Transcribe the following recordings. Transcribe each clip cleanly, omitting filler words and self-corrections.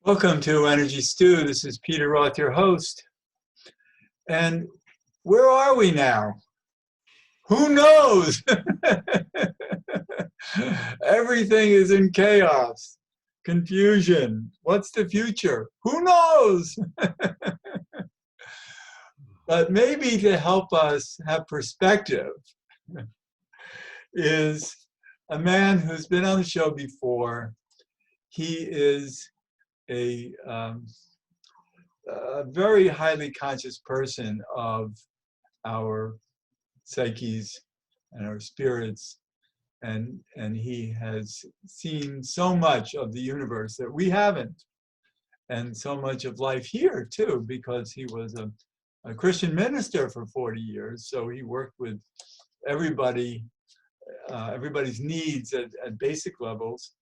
Welcome to Energy Stew. This is Peter Roth, your host. And where are we now? Who knows? Everything is in chaos, confusion. What's the future? Who knows? But maybe to help us have perspective is a man who's been on the show before. He is a very highly conscious person of our psyches and our spirits, and he has seen so much of the universe that we haven't, and so much of life here too, because he was a Christian minister for 40 years, so he worked with everybody, everybody's needs at basic levels,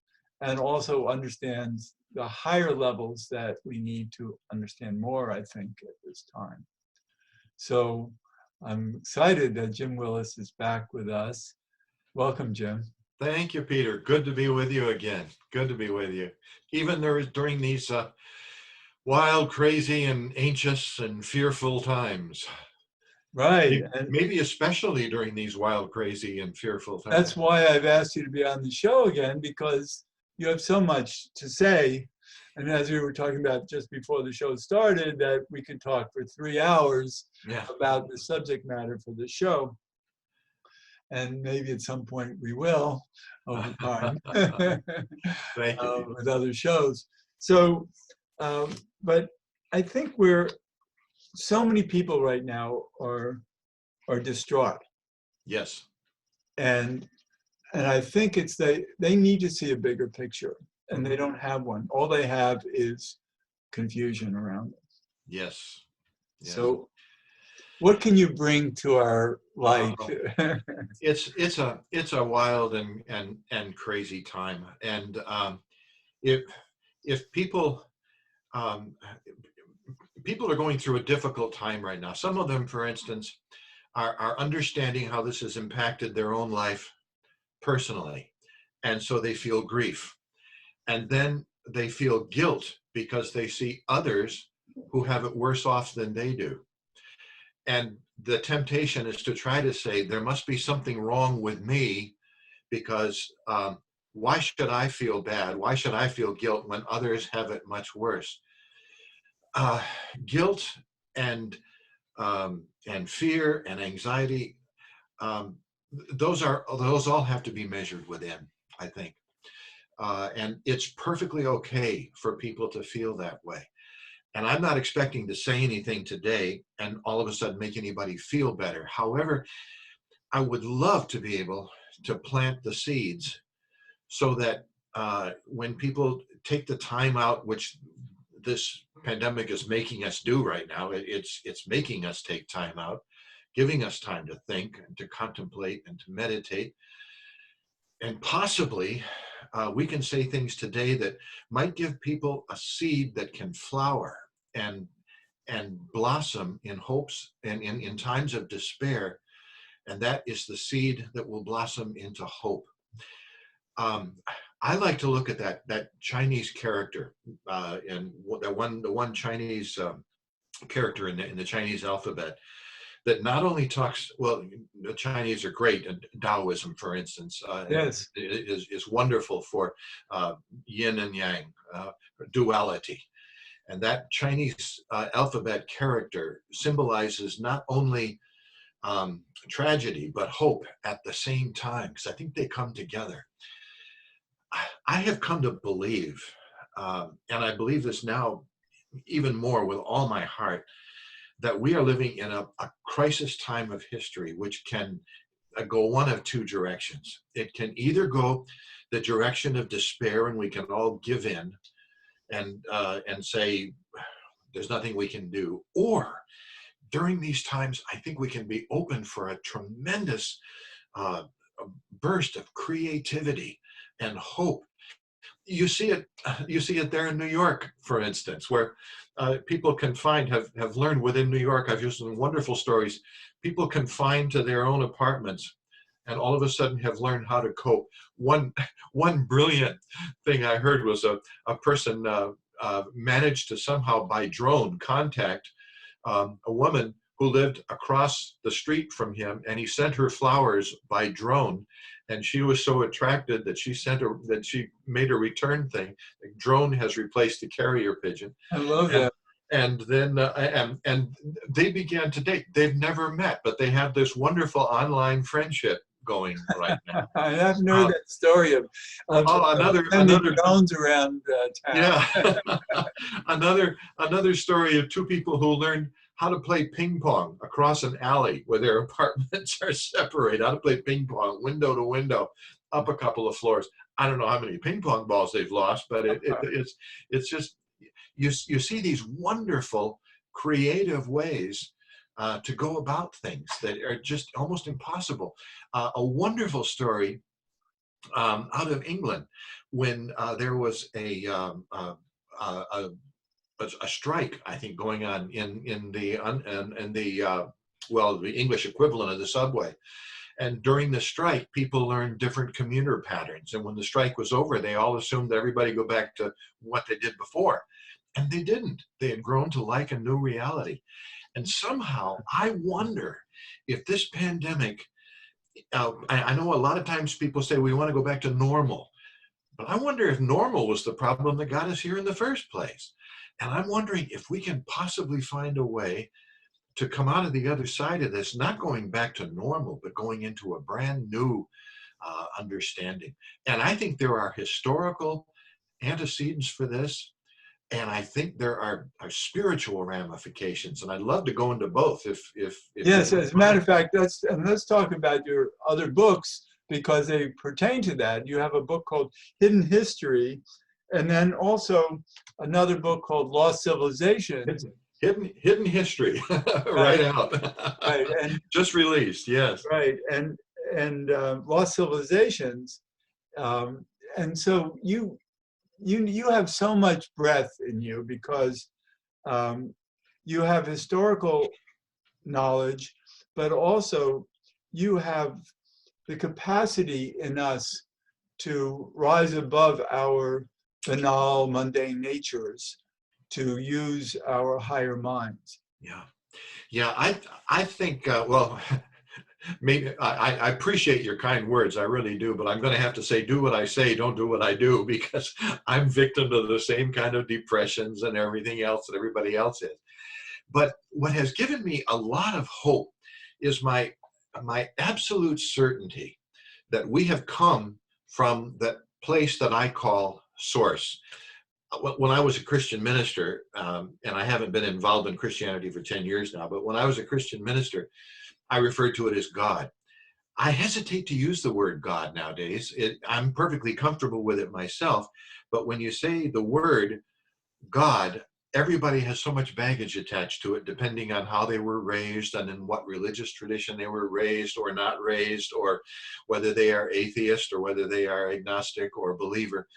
and also understands the higher levels that we need to understand more, I think, at this time. So I'm excited that Jim Willis is back with us. Welcome, Jim. Thank you, Peter. Good to be with you again. Good to be with you. Even during these wild, crazy, and anxious and fearful times. Right. Maybe especially during these wild, crazy, and fearful times. That's why I've asked you to be on the show again, because you have so much to say. And as we were talking about just before the show started, that we could talk for 3 hours about the subject matter for the show. And maybe at some point we will over time. Thank you. With other shows. So, but I think so many people right now are distraught. Yes. And I think it's they need to see a bigger picture, and they don't have one. All they have is confusion around them. Yes. So what can you bring to our light? It's a wild and crazy time. And if people are going through a difficult time right now, some of them, for instance, are understanding how this has impacted their own life personally, and so they feel grief, and then they feel guilt because they see others who have it worse off than they do, and the temptation is to try to say there must be something wrong with me, because why should I feel bad, why should I feel guilt when others have it much worse? Guilt and fear and anxiety, those all have to be measured within, I think. And it's perfectly okay for people to feel that way. And I'm not expecting to say anything today and all of a sudden make anybody feel better. However, I would love to be able to plant the seeds so that when people take the time out, which this pandemic is making us do right now, it's making us take time out, giving us time to think and to contemplate and to meditate. And possibly we can say things today that might give people a seed that can flower and blossom in hopes and in times of despair. And that is the seed that will blossom into hope. I like to look at that Chinese character and the one Chinese character in the Chinese alphabet that not only talks, well, the Chinese are great, and Taoism, for instance, Yes, is wonderful for yin and yang, duality. And that Chinese alphabet character symbolizes not only tragedy, but hope at the same time, because I think they come together. I have come to believe, and I believe this now even more with all my heart, that we are living in a crisis time of history, which can go one of two directions. It can either go the direction of despair, and we can all give in and say there's nothing we can do, or during these times, I think we can be open for a tremendous burst of creativity and hope. You see it there in New York, for instance, where people confined have learned within New York. I've used some wonderful stories. People confined to their own apartments, and all of a sudden have learned how to cope. One brilliant thing I heard was a person managed to somehow by drone contact a woman who lived across the street from him, and he sent her flowers by drone. And she was so attracted that she made a return thing. The drone has replaced the carrier pigeon. I love and, that. and then and they began to date. They've never met, but they have this wonderful online friendship going right now. I haven't heard that story of another drones around town. Yeah. another story of two people who learned how to play ping pong across an alley where their apartments are separated. How to play ping pong window to window, up a couple of floors. I don't know how many ping pong balls they've lost, but it's just you see these wonderful creative ways to go about things that are just almost impossible. A wonderful story out of England when there was a strike, I think, going on in the English equivalent of the subway. And during the strike, people learned different commuter patterns. And when the strike was over, they all assumed that everybody go back to what they did before. And they didn't. They had grown to like a new reality. And somehow, I wonder if this pandemic, I know a lot of times people say we want to go back to normal. But I wonder if normal was the problem that got us here in the first place. And I'm wondering if we can possibly find a way to come out of the other side of this, not going back to normal, but going into a brand new understanding. And I think there are historical antecedents for this. And I think there are spiritual ramifications. And I'd love to go into both if Yes, as a matter of fact, let's talk about your other books, because they pertain to that. You have a book called Hidden History, and then also another book called Lost Civilization. Hidden History, right out, right, and just released, yes. Right, and Lost Civilizations, and so you have so much breadth in you, because you have historical knowledge, but also you have the capacity in us to rise above our banal, mundane natures, to use our higher minds. Yeah. I think well, maybe I appreciate your kind words, I really do, but I'm going to have to say, do what I say, don't do what I do, because I'm victim to the same kind of depressions and everything else that everybody else is. But what has given me a lot of hope is my absolute certainty that we have come from that place that I call source. When I was a Christian minister, and I haven't been involved in Christianity for 10 years now, but when I was a Christian minister, I referred to it as God. I hesitate to use the word God nowadays. I'm perfectly comfortable with it myself, but when you say the word God, everybody has so much baggage attached to it, depending on how they were raised and in what religious tradition they were raised or not raised, or whether they are atheist or whether they are agnostic or believer.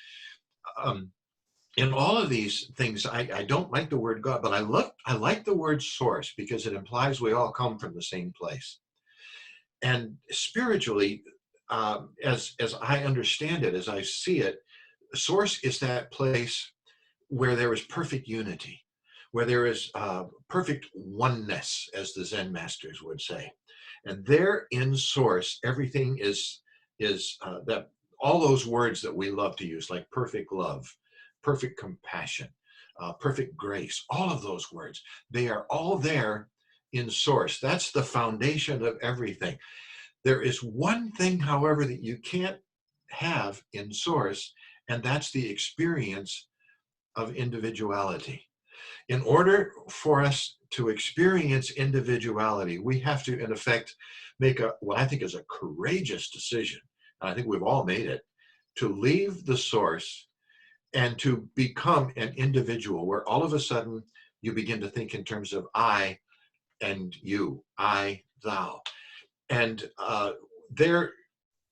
In all of these things, I don't like the word God, but I like the word source, because it implies we all come from the same place. And spiritually, as I understand it, as I see it, source is that place where there is perfect unity, where there is perfect oneness, as the Zen masters would say. And there in source, everything is that all those words that we love to use, like perfect love, perfect compassion, perfect grace, all of those words, they are all there in source. That's the foundation of everything. There is one thing, however, that you can't have in source, and that's the experience of individuality. In order for us to experience individuality, we have to, in effect, make what I think is a courageous decision, and I think we've all made it, to leave the source and to become an individual, where all of a sudden you begin to think in terms of I and you, I, thou. And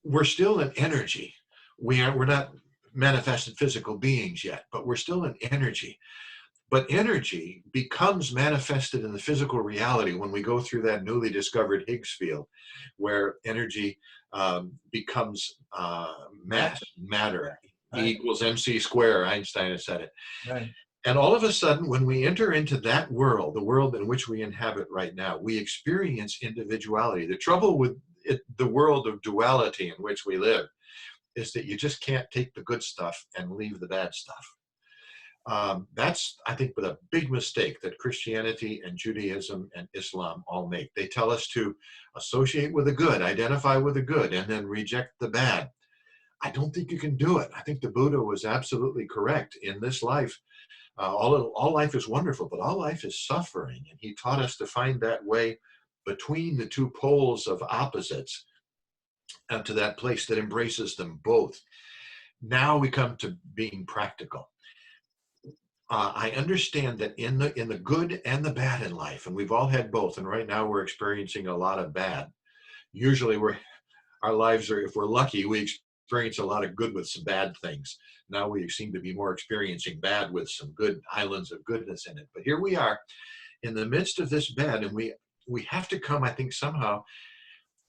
we're still an energy. We're not manifested physical beings yet, but we're still an energy. But energy becomes manifested in the physical reality when we go through that newly discovered Higgs field, where energy becomes matter. Right. E equals mc squared, Einstein has said it. Right. And all of a sudden, when we enter into that world, the world in which we inhabit right now, we experience individuality. The trouble with the world of duality in which we live is that you just can't take the good stuff and leave the bad stuff. That's, I think, a big mistake that Christianity and Judaism and Islam all make. They tell us to associate with the good, identify with the good, and then reject the bad. I don't think you can do it. I think the Buddha was absolutely correct. In this life, all life is wonderful, but all life is suffering. And he taught us to find that way between the two poles of opposites and to that place that embraces them both. Now we come to being practical. I understand that in the good and the bad in life, and we've all had both, and right now we're experiencing a lot of bad. Usually our lives are, if we're lucky, we experience a lot of good with some bad things. Now we seem to be more experiencing bad with some good islands of goodness in it. But here we are in the midst of this bad, and we have to come, I think, somehow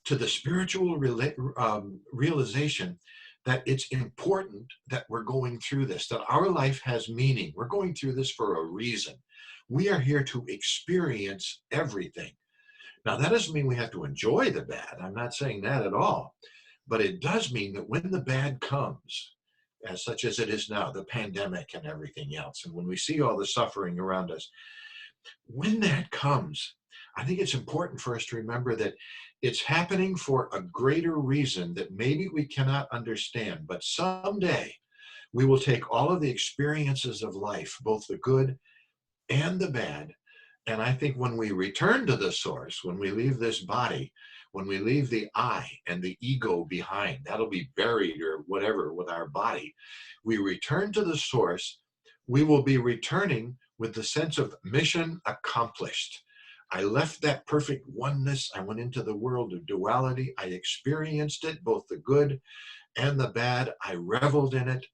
to the spiritual realization that it's important that we're going through this, that our life has meaning. We're going through this for a reason. We are here to experience everything. Now, that doesn't mean we have to enjoy the bad. I'm not saying that at all. But it does mean that when the bad comes, as such as it is now, the pandemic and everything else, and when we see all the suffering around us, when that comes, I think it's important for us to remember that it's happening for a greater reason that maybe we cannot understand. But someday we will take all of the experiences of life, both the good and the bad. And I think when we return to the source, when we leave this body, when we leave the I and the ego behind, that'll be buried or whatever with our body. We return to the source, we will be returning with the sense of mission accomplished. I left that perfect oneness. I went into the world of duality. I experienced it, both the good and the bad. I reveled in it.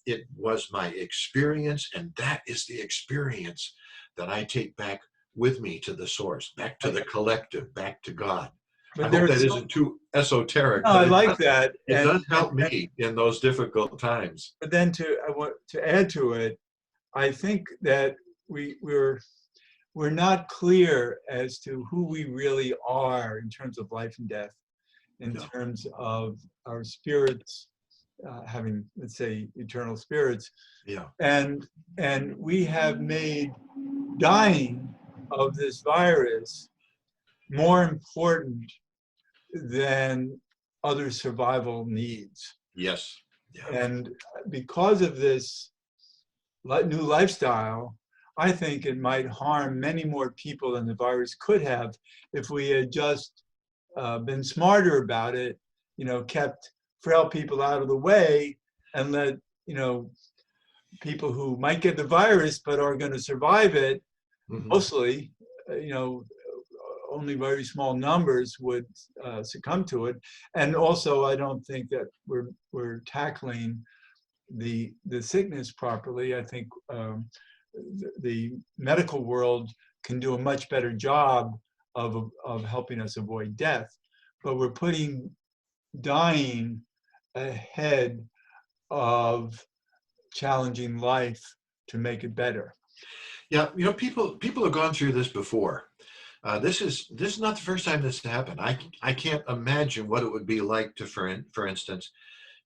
It was my experience, and that is the experience that I take back with me to the source, back to the collective, back to God. But I hope that isn't too esoteric. No, I like that. It does help me in those difficult times. But then I want to add to it, I think that we're not clear as to who we really are in terms of life and death, in terms of our spirits having, let's say, eternal spirits. Yeah. And we have made dying of this virus more important than other survival needs. Yes. Yeah. And because of this new lifestyle, I think it might harm many more people than the virus could have if we had just been smarter about it, kept frail people out of the way and let, people who might get the virus but are going to survive it, mostly, only very small numbers would succumb to it. And also, I don't think that we're tackling the sickness properly. I think the medical world can do a much better job of helping us avoid death, but we're putting dying ahead of challenging life to make it better. Yeah, people have gone through this before. This is not the first time this happened. I can't imagine what it would be like to, for instance,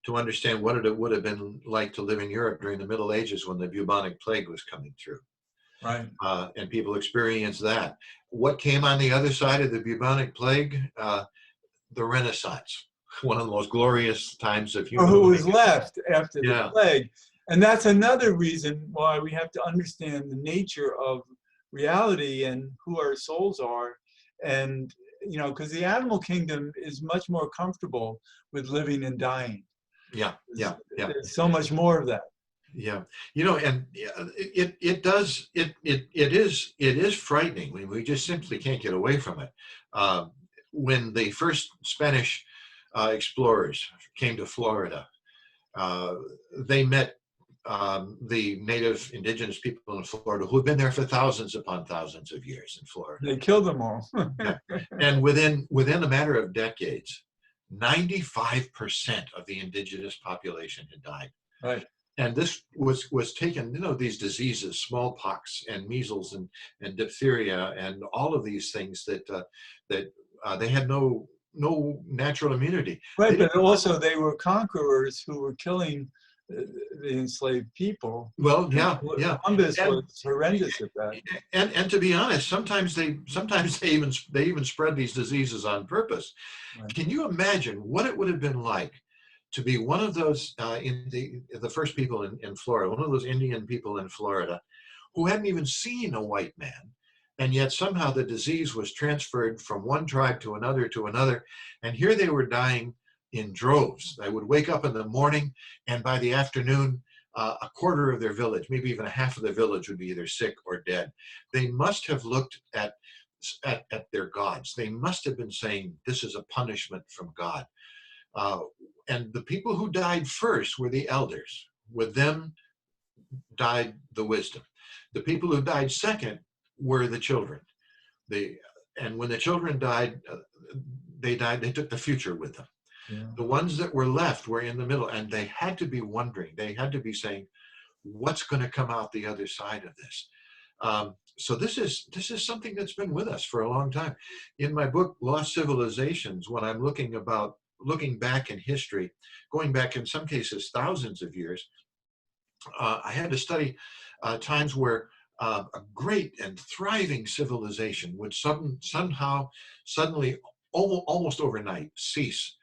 to understand what it would have been like to live in Europe during the Middle Ages when the bubonic plague was coming through. Right. And people experienced that. What came on the other side of the bubonic plague? The Renaissance, one of the most glorious times of human life. Or who was left after the plague. And that's another reason why we have to understand the nature of reality and who our souls are. And, because the animal kingdom is much more comfortable with living and dying. Yeah. There's so much more of that. Yeah, and it is frightening. We just simply can't get away from it. When the first Spanish explorers came to Florida, they met the native indigenous people in Florida who had been there for thousands upon thousands of years in Florida. They killed them all. And within a matter of decades, 95% of the indigenous population had died. Right. And this was taken, these diseases, smallpox and measles and diphtheria and all of these things that they had no natural immunity. Right, but also they were conquerors who were killing the enslaved people. Well, yeah, yeah. Columbus And, was horrendous at that. and to be honest, sometimes they even spread these diseases on purpose. Right. Can you imagine what it would have been like to be one of those in the first people in Florida, one of those Indian people in Florida, who hadn't even seen a white man, and yet somehow the disease was transferred from one tribe to another, and here they were dying in droves. They would wake up in the morning, and by the afternoon, a quarter of their village, maybe even a half of the village, would be either sick or dead. They must have looked at their gods. They must have been saying, "This is a punishment from God." And the people who died first were the elders. With them died the wisdom. The people who died second were the children. And when the children died, they took the future with them. Yeah. The ones that were left were in the middle, and they had to be wondering. They had to be saying, "What's going to come out the other side of this?" So this is something that's been with us for a long time. In my book, Lost Civilizations, when I'm looking back in history, going back in some cases thousands of years, I had to study times where a great and thriving civilization would suddenly, almost overnight, cease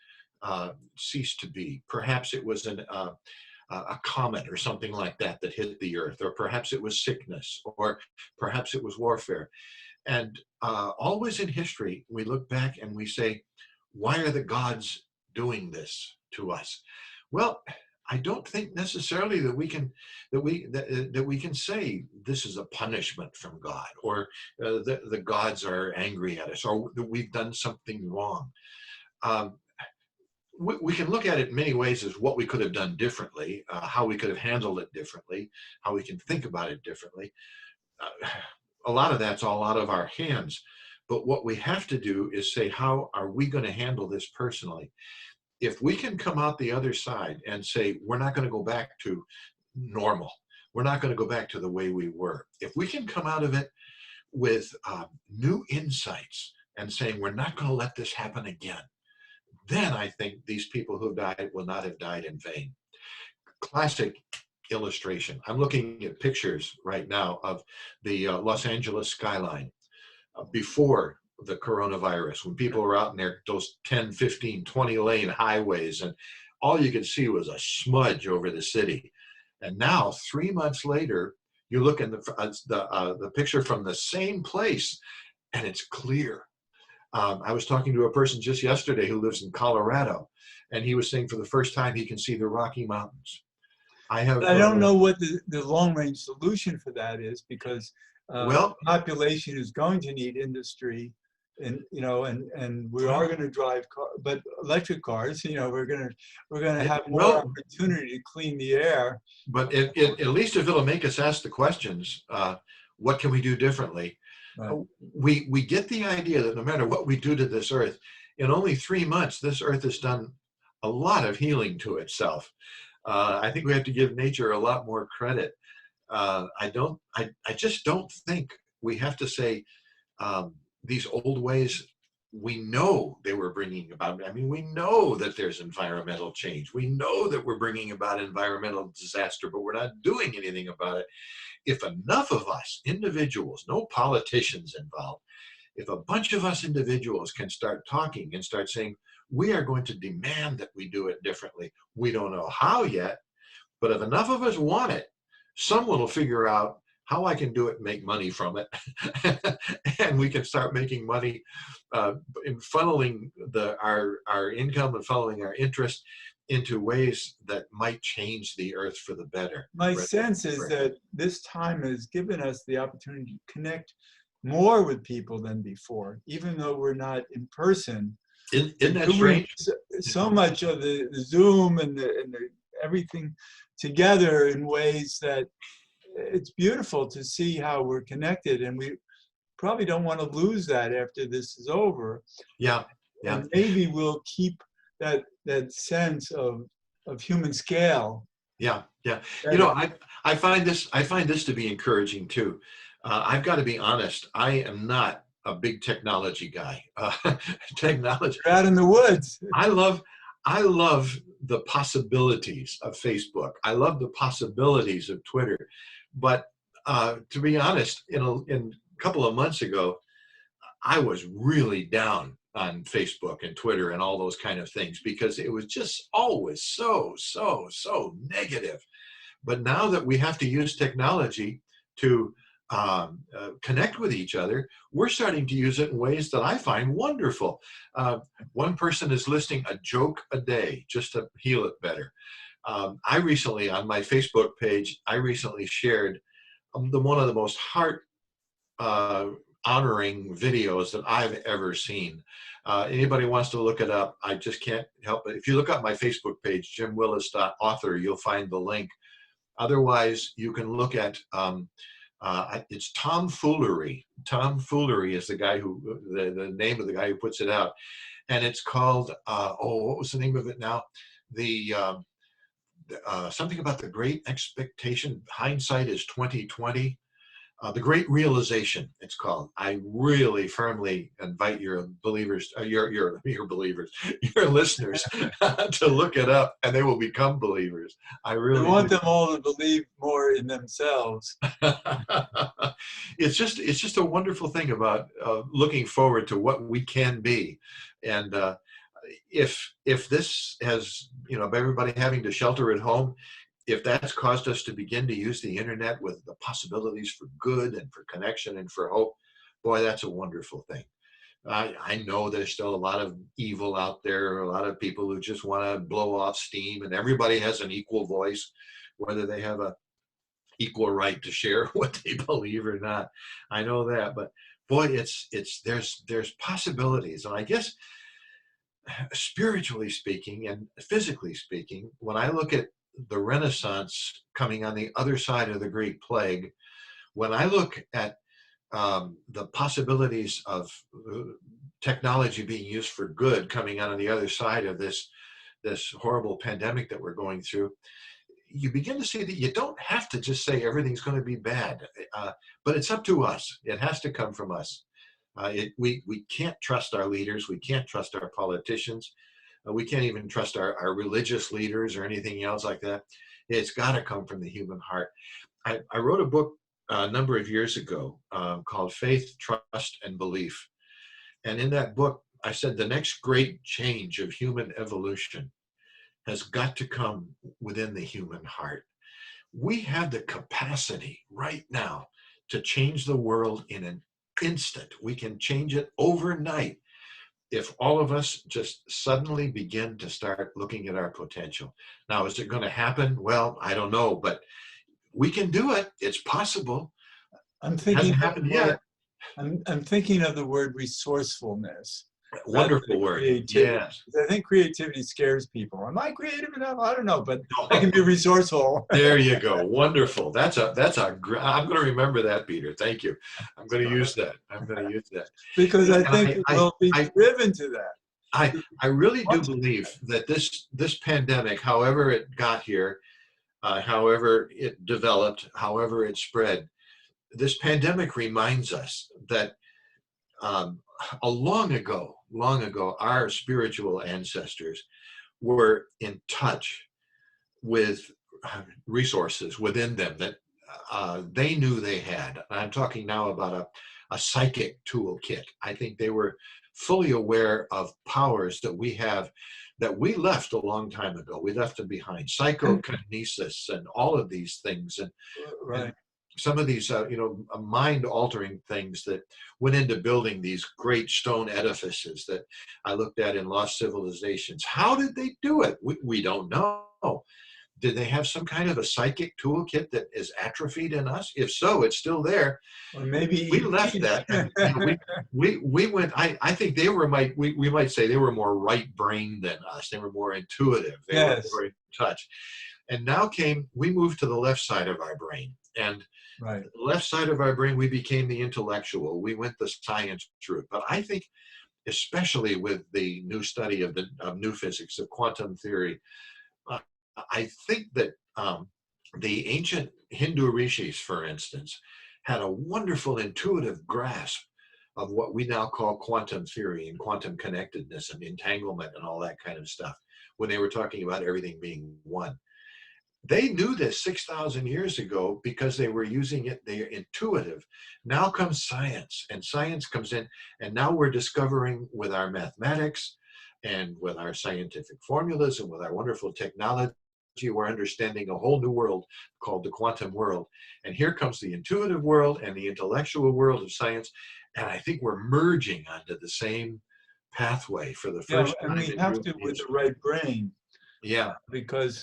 to be. Perhaps it was a comet or something like that hit the earth, or perhaps it was sickness, or perhaps it was warfare. And always in history, we look back and we say, why are the gods doing this to us? Well, I don't think necessarily that we can say this is a punishment from God, or the gods are angry at us, or that we've done something wrong. We can look at it in many ways as what we could have done differently, how we could have handled it differently, how we can think about it differently. A lot of that's all out of our hands. But what we have to do is say, how are we going to handle this personally? If we can come out the other side and say, we're not going to go back to normal, we're not going to go back to the way we were. If we can come out of it with new insights and saying, we're not going to let this happen again, then I think these people who died will not have died in vain. Classic illustration. I'm looking at pictures right now of the Los Angeles skyline before the coronavirus, when people were out in those 10, 15, 20 lane highways, and all you could see was a smudge over the city. And now, 3 months later, you look at the picture from the same place, and it's clear. I was talking to a person just yesterday who lives in Colorado, and he was saying for the first time he can see the Rocky Mountains. I don't know what the long-range solution for that is, because population is going to need industry, and we are going to drive but electric cars. We're going to have more opportunity to clean the air. But at least if it'll make us ask the questions, what can we do differently? Right. We get the idea that no matter what we do to this earth, in only 3 months, this earth has done a lot of healing to itself. I think we have to give nature a lot more credit. I just don't think we have to say these old ways, we know they were bringing about. I mean, we know that there's environmental change. We know that we're bringing about environmental disaster, but we're not doing anything about it. If enough of us individuals, no politicians involved, if a bunch of us individuals can start talking and start saying, we are going to demand that we do it differently. We don't know how yet, but if enough of us want it, someone will figure out how I can do it and make money from it. And we can start making money in funneling our income and funneling our interest into ways that might change the earth for the better. My sense is that this time has given us the opportunity to connect more with people than before, even though we're not in person. Isn't that strange? So much of the Zoom and the everything together in ways that it's beautiful to see how we're connected, and we probably don't want to lose that after this is over. Yeah. And maybe we'll keep that sense of human scale Yeah, yeah. You know, Better. I find this to be encouraging too. I've got to be honest. I am not a big technology guy. Technology. You're out in the woods. I love I love the possibilities of Facebook. I love the possibilities of Twitter. But to be honest, in a couple of months ago, I was really down on Facebook and Twitter and all those kind of things because it was just always so negative. But now that we have to use technology to connect with each other, we're starting to use it in ways that I find wonderful. Uh, One person is listing a joke a day just to heal it better. I recently, on my Facebook page, I recently shared one of the most heart uh, honoring videos that I've ever seen. Anybody wants to look it up, I just can't help it. If you look up my Facebook page, jimwillis.author, you'll find the link. Otherwise, you can look at it's Tomfoolery. Tomfoolery is the guy who the name of the guy who puts it out, and it's called what was the name of it now? The something about the great expectation. Hindsight is 2020. The Great Realization, it's called. I really firmly invite your believers, your believers, your listeners, to look it up, and they will become believers. I I really want do. them all to believe more in themselves. It's just a wonderful thing about looking forward to what we can be, and if this has, you know, by everybody having to shelter at home, if that's caused us to begin to use the internet with the possibilities for good and for connection and for hope, boy, that's a wonderful thing. I know there's still a lot of evil out there, a lot of people who just want to blow off steam, and everybody has an equal voice, whether they have a equal right to share what they believe or not. I know that, but boy, there's possibilities, and I guess spiritually speaking and physically speaking, when I look at the Renaissance coming on the other side of the Great Plague, when I look at the possibilities of technology being used for good coming out on the other side of this horrible pandemic that we're going through, you begin to see that you don't have to just say everything's going to be bad, but it's up to us. It has to come from us. We can't trust our leaders. We can't trust our politicians. We can't even trust our religious leaders or anything else like that. It's got to come from the human heart. I wrote a book a number of years ago called Faith, Trust, and Belief. And in that book, I said the next great change of human evolution has got to come within the human heart. We have the capacity right now to change the world in an instant. We can change it overnight if all of us just suddenly begin to start looking at our potential. Now, is it going to happen? Well, I don't know, but we can do it. It's possible. I'm It thinking hasn't of the happened word, yet. I'm thinking of the word resourcefulness rather Wonderful than word. creativity. Yes. I think creativity scares people. Am I creative enough? I don't know, but I can be resourceful. There you go. Wonderful. I'm going to remember that, Peter. Thank you. I'm going to use that. I'm going to use that. Because I And think we'll be driven to that. I really do Want to. believe that this pandemic, however it got here, however it developed, however it spread, this pandemic reminds us that um, long ago, our spiritual ancestors were in touch with resources within them that they knew they had. I'm talking now about a psychic toolkit. I think they were fully aware of powers that we have that we left a long time ago. We left them behind. Psychokinesis and all of these things, and Right. some of these, mind-altering things that went into building these great stone edifices that I looked at in lost civilizations. How did they do it? We don't know. Did they have some kind of a psychic toolkit that is atrophied in us? If so, it's still there. Or maybe We eat left meat. that, and we went. I think they were we might say they were more right-brained than us. They were more intuitive. They were Yes. more in touch. And now we moved to the left side of our brain, and Right. the left side of our brain, we became the intellectual. We went the science route. But I think, especially with the new study of new physics, of quantum theory, uh, I think that The ancient Hindu rishis, for instance, had a wonderful intuitive grasp of what we now call quantum theory and quantum connectedness and entanglement and all that kind of stuff when they were talking about everything being one. They knew this 6,000 years ago because they were using it. They're intuitive. Now comes science, and science comes in, and now we're discovering with our mathematics and with our scientific formulas and with our wonderful technology, we're understanding a whole new world called the quantum world. And here comes the intuitive world and the intellectual world of science. And I think we're merging onto the same pathway for the Yeah, first and time we in have human to with the history. right brain. Yeah. Because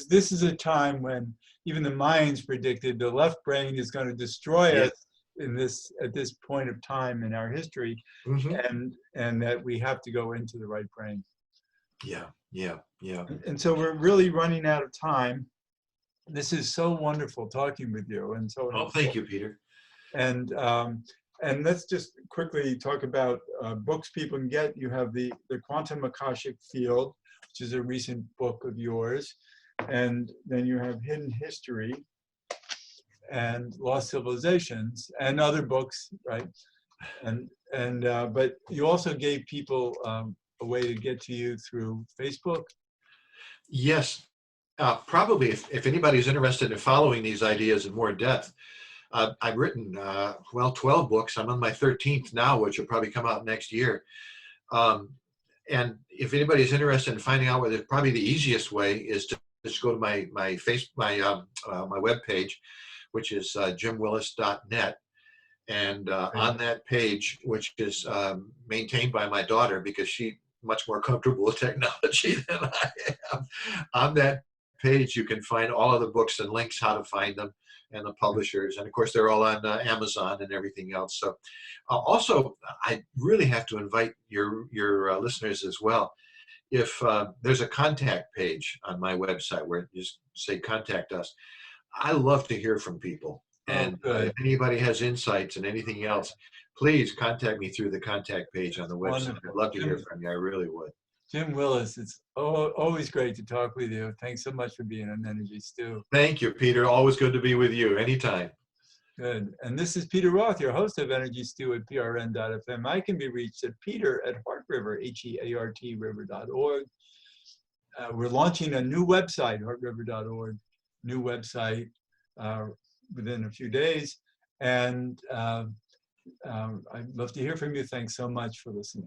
this is a time when even the Mayans predicted the left brain is going to destroy Yeah. us at this point of time in our history, Mm-hmm. and that we have to go into the right brain. Yeah. Yeah. Yeah. And so we're really running out of time. This is so wonderful talking with you, and so Oh, thank you, Peter. and and let's just quickly talk about books people can get. You have the Quantum Akashic Field, which is a recent book of yours, and then you have Hidden History and Lost Civilizations and other books, right? And but you also gave people a way to get to you through Facebook. Yes. Probably if anybody's interested in following these ideas in more depth, I've written, 12 books. I'm on my 13th now, which will probably come out next year. Um, and if anybody's interested in finding out whether probably the easiest way is to just go to my webpage, which is jimwillis.net. And on that page, which is maintained by my daughter because she's much more comfortable with technology than I am, on that page you can find all of the books and links how to find them and the publishers. And of course, they're all on Amazon and everything else. So also, I really have to invite your listeners as well. If there's a contact page on my website where you just say contact us, I love to hear from people. Oh, And good. if anybody has insights and anything else, please contact me through the contact page on the website. Wonderful. I'd love to hear from you. I really would. Jim Willis, it's always great to talk with you. Thanks so much for being on Energy Stew. Thank you, Peter. Always good to be with you. Anytime. Good. And this is Peter Roth, your host of Energy Stew at prn.fm. I can be reached at peter@heartriver, HEART river.org. We're launching a new website, heartriver.org, new website within a few days. And I'd love to hear from you. Thanks so much for listening.